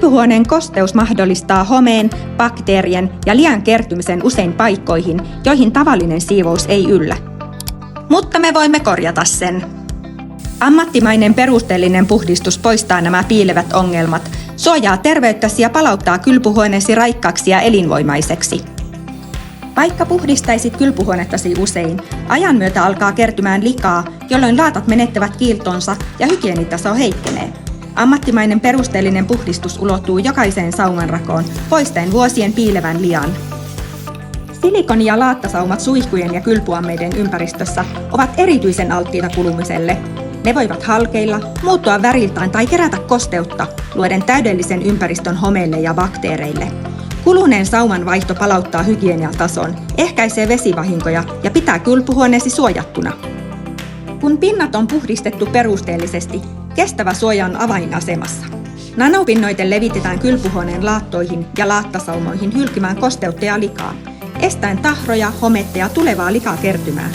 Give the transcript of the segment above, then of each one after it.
Kylpyhuoneen kosteus mahdollistaa homeen, bakteerien ja lian kertymisen usein paikkoihin, joihin tavallinen siivous ei yllä. Mutta me voimme korjata sen. Ammattimainen perusteellinen puhdistus poistaa nämä piilevät ongelmat, suojaa terveyttäsi ja palauttaa kylpyhuoneesi raikkaaksi ja elinvoimaiseksi. Vaikka puhdistaisit kylpyhuonettasi usein, ajan myötä alkaa kertymään likaa, jolloin laatat menettävät kiiltonsa ja hygienitaso heikkenee. Ammattimainen perusteellinen puhdistus ulottuu jokaiseen saumanrakoon, poistaen vuosien piilevän lian. Silikoni- ja laattasaumat suihkujen ja kylpyammeiden ympäristössä ovat erityisen alttiita kulumiselle. Ne voivat halkeilla, muuttua väriltään tai kerätä kosteutta, luoden täydellisen ympäristön homeille ja bakteereille. Kuluneen sauman vaihto palauttaa hygieniatason, ehkäisee vesivahinkoja ja pitää kylpyhuoneesi suojattuna. Kun pinnat on puhdistettu perusteellisesti, kestävä suoja on avainasemassa. Nanopinnoite levitetään kylpyhuoneen laattoihin ja laattasaumoihin hylkimään kosteutta ja likaa, estäen tahroja, hometta ja tulevaa likakertymää.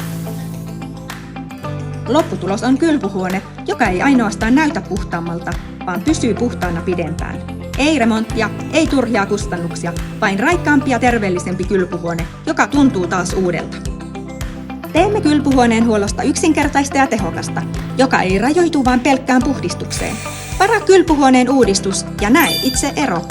Lopputulos on kylpyhuone, joka ei ainoastaan näytä puhtaammalta, vaan pysyy puhtaana pidempään. Ei remonttia, ei turhia kustannuksia, vain raikkaampi ja terveellisempi kylpyhuone, joka tuntuu taas uudelta. Teemme kylpyhuoneen huollosta yksinkertaista ja tehokasta, joka ei rajoitu vain pelkkään puhdistukseen. Varaa kylpyhuoneen uudistus ja näe itse ero.